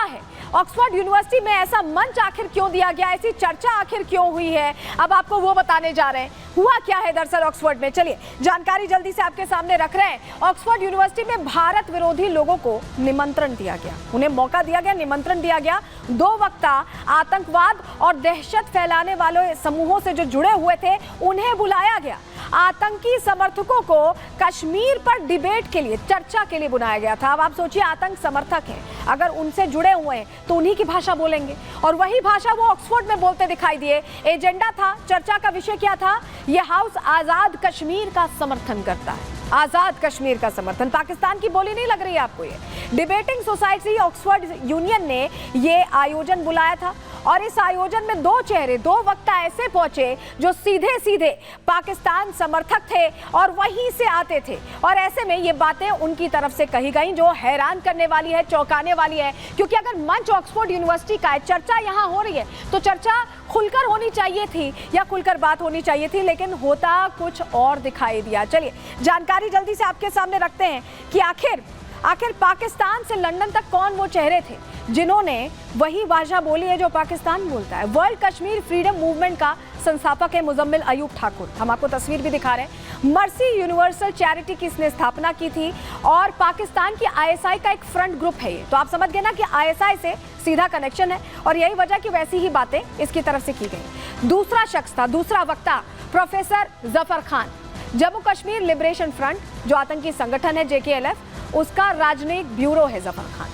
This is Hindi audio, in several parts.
हुआ है? ऑक्सफोर्ड यूनिवर्सिटी में ऐसा मंच आखिर क्यों दिया गया, ऐसी चर्चा आखिर क्यों हुई है, अब आपको वो बताने जा रहे हैं। हुआ क्या है दरअसल ऑक्सफोर्ड में, चलिए जानकारी जल्दी से आपके सामने रख रहे हैं। ऑक्सफोर्ड यूनिवर्सिटी में भारत विरोधी लोगों को निमंत्रण दिया गया, उन्हें मौका दिया गया, निमंत्रण दिया गया। 2 वक्ता आतंकवाद और दहशत फैलाने वाले समूहों से जो जुड़े हुए थे उन्हें बुलाया गया। आतंकी समर्थकों को कश्मीर पर डिबेट के लिए, चर्चा के लिए बुलाया गया था। अब आप सोचिए, आतंक समर्थक हैं, अगर उनसे जुड़े हुए हैं तो उन्हीं की भाषा बोलेंगे, और वही भाषा वो ऑक्सफोर्ड में बोलते दिखाई दिए। एजेंडा था, चर्चा का विषय क्या था? यह हाउस आजाद कश्मीर का समर्थन करता है, आजाद कश्मीर का समर्थन। पाकिस्तान की बोली नहीं लग रही है आपको ये? डिबेटिंग सोसाइटी ऑक्सफोर्ड यूनियन ने ये आयोजन बुलाया था, और इस आयोजन में 2 चेहरे, 2 वक्ता ऐसे पहुंचे जो सीधे सीधे पाकिस्तान समर्थक थे और वहीं से आते थे, और ऐसे में ये बातें उनकी तरफ से कही गई जो हैरान करने वाली है, चौंकाने वाली है। क्योंकि अगर मंच ऑक्सफोर्ड यूनिवर्सिटी का है, चर्चा यहाँ हो रही है, तो चर्चा खुलकर होनी चाहिए थी या खुलकर बात होनी चाहिए थी, लेकिन होता कुछ और दिखाई दिया। चलिए जानकारी जल्दी से आपके सामने रखते हैं कि आखिर पाकिस्तान से लंदन तक कौन वो चेहरे थे जिन्होंने वही भाषा बोली है जो पाकिस्तान बोलता है। वर्ल्ड कश्मीर फ्रीडम मूवमेंट का संस्थापक है मुजम्मिल अयूब ठाकुर, हम आपको तस्वीर भी दिखा रहे हैं। मर्सी यूनिवर्सल चैरिटी की इसने स्थापना की थी, और पाकिस्तान की आईएसआई का एक फ्रंट ग्रुप है ये। तो आप समझ गए ना कि आईएसआई से सीधा कनेक्शन है, और यही वजह कि वैसी ही बातें इसकी तरफ से की गई। दूसरा शख्स था, दूसरा वक्ता professor Zafar Khan, Jammu Kashmir liberation front जो आतंकी संगठन है JKLF, उसका राजनयिक ब्यूरो है जफर खान,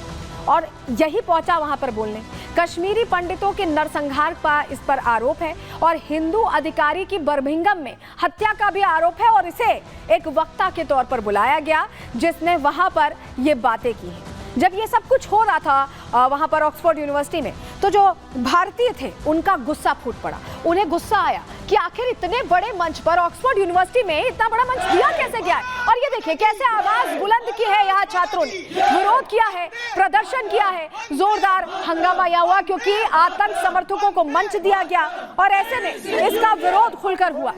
और यही पहुंचा वहां पर बोलने। कश्मीरी पंडितों के नरसंहार का इस पर आरोप है, और हिंदू अधिकारी की बर्मिंघम में हत्या का भी आरोप है, और इसे एक वक्ता के तौर पर बुलाया गया जिसने वहां पर ये बातें की हैं। जब ये सब कुछ हो रहा था वहां पर ऑक्सफोर्ड यूनिवर्सिटी में, तो जो भारतीय थे उनका गुस्सा फूट पड़ा। उन्हें गुस्सा आया कि आखिर इतने बड़े मंच पर ऑक्सफोर्ड यूनिवर्सिटी में इतना बड़ा मंच दिया कैसे गया है। और ये देखिए कैसे आवाज बुलंद की है, यहाँ छात्रों ने विरोध किया है, प्रदर्शन किया है, जोरदार हंगामा यहाँ हुआ क्योंकि आतंक समर्थकों को मंच दिया गया, और ऐसे में इसका विरोध खुलकर हुआ,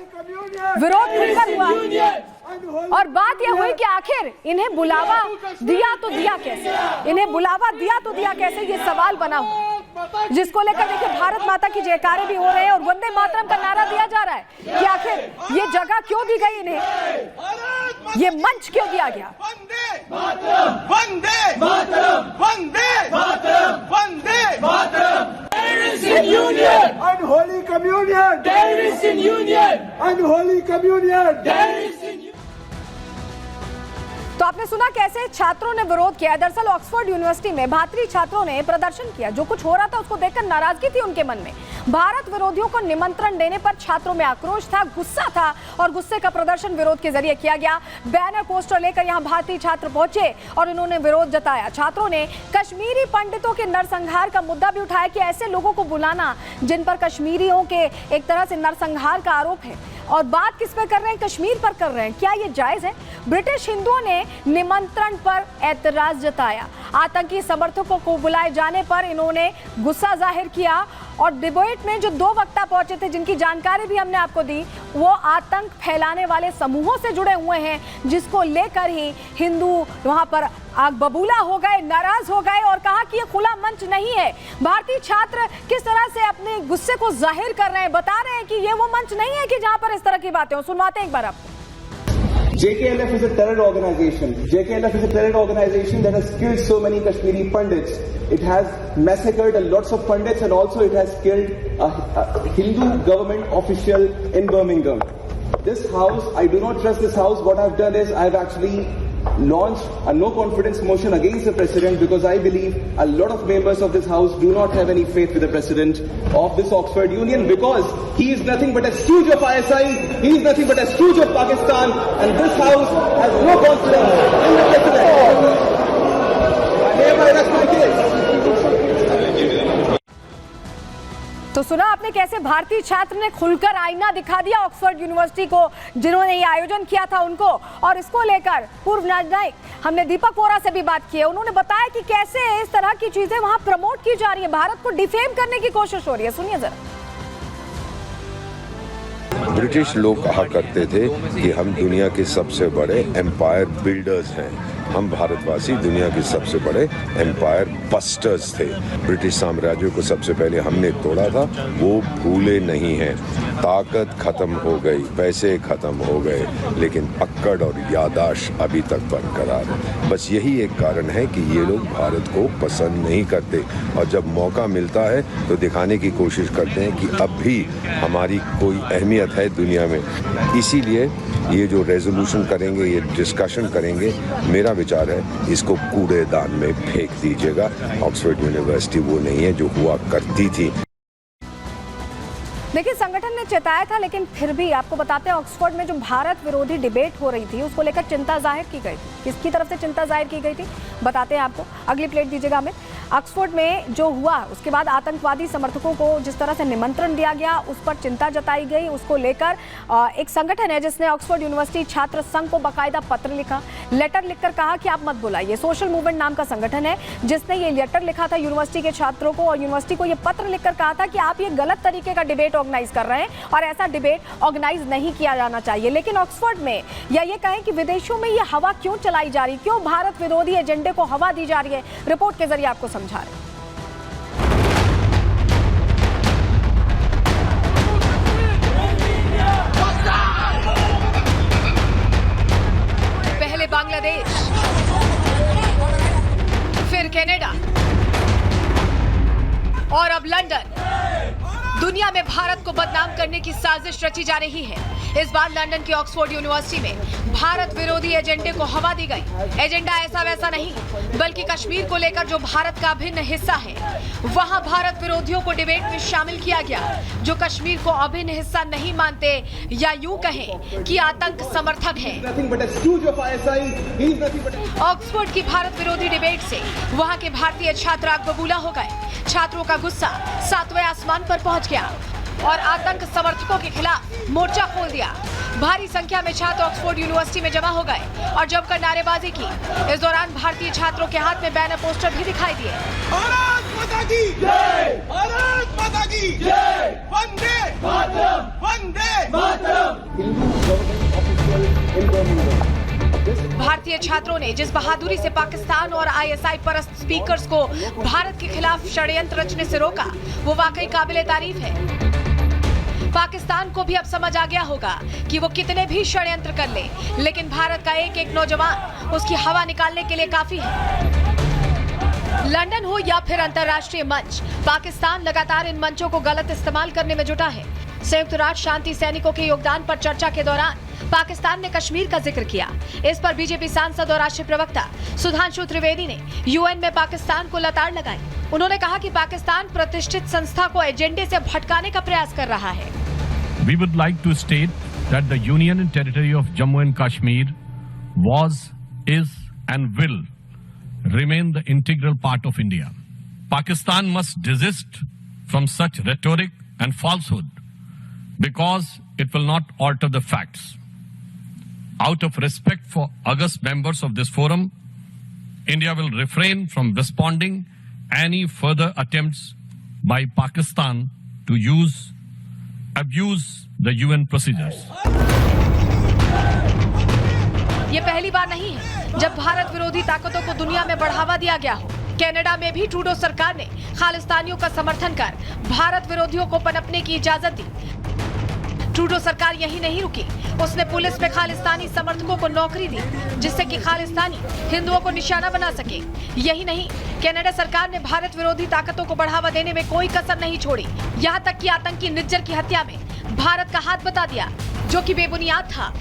और बात यह हुई कि आखिर इन्हें बुलावा दिया तो दिया कैसे, इन्हें बुलावा दिया तो दिया कैसे, ये सवाल बना हुआ, जिसको लेकर देखिए भारत माता की जयकारे भी हो रहे हैं और वंदे मातरम का नारा दिया जा रहा है कि आखिर ये जगह क्यों दी गई इन्हें, ये मंच क्यों दिया गया। Vande Mataram, Vande Mataram, Vande Mataram. Terrorists in union, unholy communion. Terrorists in union, unholy communion. Terrorists in union. तो आपने सुना कैसे छात्रों ने विरोध किया। दरअसल ऑक्सफोर्ड यूनिवर्सिटी में भारतीय छात्रों ने प्रदर्शन किया, जो कुछ हो रहा था उसको देखकर नाराजगी थी उनके मन में। भारत विरोधियों को निमंत्रण देने पर छात्रों में आक्रोश था, गुस्सा था, और गुस्से का प्रदर्शन विरोध के जरिए किया गया। बैनर पोस्टर लेकर यहां भारतीय छात्र पहुंचे और उन्होंने विरोध जताया। छात्रों ने कश्मीरी पंडितों के नरसंहार का मुद्दा भी उठाया कि ऐसे लोगों को बुलाना जिन पर कश्मीरियों के एक तरह से नरसंहार का आरोप है, और बात किस पे कर रहे हैं, कश्मीर पर कर रहे हैं, क्या ये जायज है। ब्रिटिश हिंदुओं ने निमंत्रण पर ऐतराज जताया। आतंकी समर्थकों को बुलाए जाने पर इन्होंने गुस्सा जाहिर किया, और डिबेट में जो 2 वक्ता पहुंचे थे जिनकी जानकारी भी हमने आपको दी, वो आतंक फैलाने वाले समूहों से जुड़े हुए हैं, जिसको लेकर ही हिंदू वहां पर आग बबूला हो गए, नाराज हो गए, और कहा कि ये खुला मंच नहीं है। भारतीय छात्र किस तरह से अपने गुस्से को जाहिर कर रहे हैं, बता रहे हैं कि ये वो मंच नहीं है कि जहां पर इस तरह की बातें हो। सुनवाते हैं एक बार आपको। JKLF is a terror organization. JKLF is a terror organization that has killed so many Kashmiri Pandits. It has massacred lots of Pandits, and also it has killed a Hindu government official in Birmingham. This house, I do not trust this house. What I've done is I've actually launched a no confidence motion against the president, because I believe a lot of members of this house do not have any faith with the president of this Oxford Union, because he is nothing but a stooge of ISI, he is nothing but a stooge of Pakistan, and this house has no confidence in the president. I hereby rest my case. तो सुना आपने कैसे भारतीय छात्र ने खुलकर आईना दिखा दिया ऑक्सफोर्ड यूनिवर्सिटी को, जिन्होंने ये आयोजन किया था उनको, और इसको लेकर पूर्व नायक हमने दीपक वोरा से भी बात की है। उन्होंने बताया कि कैसे इस तरह की चीजें वहां प्रमोट की जा रही है, भारत को डिफेम करने की कोशिश हो रही है। सुनिए जरा। ब्रिटिश लोग कहा करते थे कि हम दुनिया के सबसे बड़े एम्पायर बिल्डर्स हैं, हम भारतवासी दुनिया के सबसे बड़े एम्पायर बस्टर्स थे। ब्रिटिश साम्राज्य को सबसे पहले हमने तोड़ा था, वो भूले नहीं हैं। ताकत खत्म हो गई, पैसे खत्म हो गए, लेकिन अक्कड़ और यादाश्त अभी तक बरकरार है। बस यही एक कारण है कि ये लोग भारत को पसंद नहीं करते और जब मौका मिलता है तो दिखाने की कोशिश करते हैं कि अब भी हमारी कोई अहमियत है दुनिया में। इसीलिए ये जो रेजोल्यूशन करेंगे, ये डिस्कशन करेंगे, मेरा विचार है इसको कूड़ेदान में फेंक दीजिएगा। ऑक्सफोर्ड यूनिवर्सिटी वो नहीं है जो हुआ करती थी। देखिए, संगठन ने चेताया था, लेकिन फिर भी आपको बताते हैं ऑक्सफोर्ड में जो भारत विरोधी डिबेट हो रही थी उसको लेकर चिंता जाहिर की गई थी। किसकी तरफ से चिंता जाहिर की गई थी बताते हैं आपको। अगली प्लेट दीजिएगा हमें। ऑक्सफोर्ड में जो हुआ उसके बाद आतंकवादी समर्थकों को जिस तरह से निमंत्रण दिया गया उस पर चिंता जताई गई। उसको लेकर एक संगठन है जिसने ऑक्सफोर्ड यूनिवर्सिटी छात्र संघ को बाकायदा पत्र लिखा, लेटर लिखकर कहा कि आप मत बुलाइए। सोशल मूवमेंट नाम का संगठन है जिसने ये लेटर लिखा था यूनिवर्सिटी के छात्रों को और यूनिवर्सिटी को ये पत्र लिखकर कहा था कि आप ये गलत तरीके का डिबेट ऑर्गेनाइज कर रहे हैं और ऐसा डिबेट ऑर्गेनाइज नहीं किया जाना चाहिए। लेकिन ऑक्सफोर्ड में या ये कहें कि विदेशों में ये हवा क्यों चलाई जा रही, क्यों भारत विरोधी एजेंडे को हवा दी जा रही है, रिपोर्ट के जरिए आपको समझा रहे हैं। पहले बांग्लादेश, फिर कनाडा और अब लंदन। दुनिया में भारत को बदनाम करने की साजिश रची जा रही है। इस बार लंदन की ऑक्सफोर्ड यूनिवर्सिटी में भारत विरोधी एजेंडे को हवा दी गई। एजेंडा ऐसा वैसा नहीं, बल्कि कश्मीर को लेकर जो भारत का अभिन्न हिस्सा है वहां भारत विरोधियों को डिबेट में शामिल किया गया, जो कश्मीर को अभिन्न हिस्सा नहीं मानते या यूं कहें कि आतंक समर्थक हैं। ऑक्सफोर्ड की भारत विरोधी डिबेट से वहां के भारतीय छात्र आग बबूला हो गए। छात्रों का गुस्सा 7वें आसमान पर पहुंच गया और आतंक समर्थकों के खिलाफ मोर्चा खोल दिया। भारी संख्या में छात्र ऑक्सफोर्ड यूनिवर्सिटी में जमा हो गए और जमकर नारेबाजी की। इस दौरान भारतीय छात्रों के हाथ में बैनर पोस्टर भी दिखाई दिए। भारत माता की जय, भारत माता की जय, वंदे मातरम, वंदे मातरम। भारतीय छात्रों ने जिस बहादुरी से पाकिस्तान और आईएसआई परस्त स्पीकर्स को भारत के खिलाफ षड्यंत्र रचने से रोका, वो वाकई काबिले तारीफ है। पाकिस्तान को भी अब समझ आ गया होगा कि वो कितने भी षड्यंत्र कर ले, लेकिन भारत का एक एक नौजवान उसकी हवा निकालने के लिए काफी है। लंदन हो या फिर अंतर्राष्ट्रीय मंच, पाकिस्तान लगातार इन मंचों को गलत इस्तेमाल करने में जुटा है। संयुक्त राष्ट्र शांति सैनिकों के योगदान पर चर्चा के दौरान पाकिस्तान ने कश्मीर का जिक्र किया। इस पर बीजेपी सांसद और राष्ट्रीय प्रवक्ता सुधांशु त्रिवेदी ने यूएन में पाकिस्तान को लताड़ लगाई। उन्होंने कहा कि पाकिस्तान प्रतिष्ठित संस्था को एजेंडे से भटकाने का प्रयास कर रहा है। We would like to state that the Union and Territory of Jammu and Kashmir was, is and will remain the integral part of India. Pakistan must desist from such rhetoric and falsehood because it will not alter the facts. Out of respect for august members of this forum, India will refrain from responding any further attempts by Pakistan to abuse the UN procedures. ये पहली बार नहीं है जब भारत विरोधी ताकतों को दुनिया में बढ़ावा दिया गया हो। कनाडा में भी ट्रूडो सरकार ने खालिस्तानियों का समर्थन कर भारत विरोधियों को पनपने की इजाजत दी। ट्रूडो सरकार यही नहीं रुकी, उसने पुलिस में खालिस्तानी समर्थकों को नौकरी दी जिससे कि खालिस्तानी हिंदुओं को निशाना बना सके। यही नहीं, कनाडा सरकार ने भारत विरोधी ताकतों को बढ़ावा देने में कोई कसर नहीं छोड़ी। यहाँ तक कि आतंकी निज्जर की हत्या में भारत का हाथ बता दिया, जो कि बेबुनियाद था।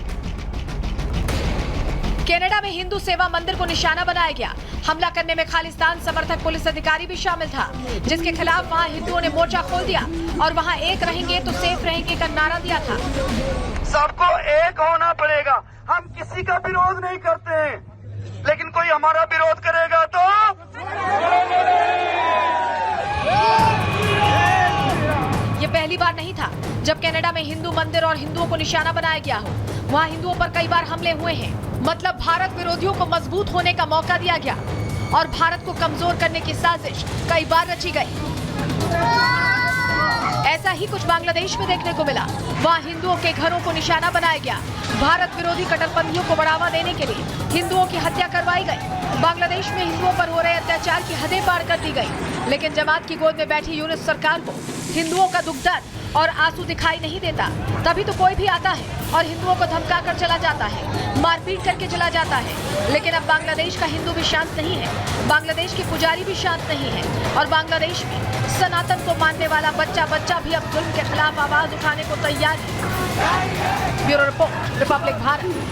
कनाडा में हिंदू सेवा मंदिर को निशाना बनाया गया। हमला करने में खालिस्तान समर्थक पुलिस अधिकारी भी शामिल था, जिसके खिलाफ वहां हिंदुओं ने मोर्चा खोल दिया और वहां एक रहेंगे तो सेफ रहेंगे का नारा दिया था। सबको एक होना पड़ेगा। हम किसी का विरोध नहीं करते हैं, लेकिन कोई हमारा विरोध करेगा तो ये पहली बार नहीं था जब कनाडा में हिंदू मंदिर और हिंदुओं को निशाना बनाया गया हो। वहां हिंदुओं पर कई बार हमले हुए हैं। मतलब भारत विरोधियों को मजबूत होने का मौका दिया गया और भारत को कमजोर करने की साजिश कई बार रची गई। ऐसा ही कुछ बांग्लादेश में देखने को मिला। वहाँ हिंदुओं के घरों को निशाना बनाया गया। भारत विरोधी कट्टरपंथियों को बढ़ावा देने के लिए हिंदुओं की हत्या करवाई गई। बांग्लादेश में हिंदुओं पर हो रहे अत्याचार की हदें पार कर दी गई। लेकिन जमात की गोद में बैठी यूनुस सरकार को हिंदुओं का दुख दर्द और आंसू दिखाई नहीं देता। तभी तो कोई भी आता है और हिंदुओं को धमका कर चला जाता है, मारपीट करके चला जाता है। लेकिन अब बांग्लादेश का हिंदू भी शांत नहीं है, बांग्लादेश के पुजारी भी शांत नहीं है और बांग्लादेश में सनातन को मानने वाला बच्चा भी अब जुल्म के खिलाफ आवाज उठाने को तैयार है। Bureau report, Republic Bharat.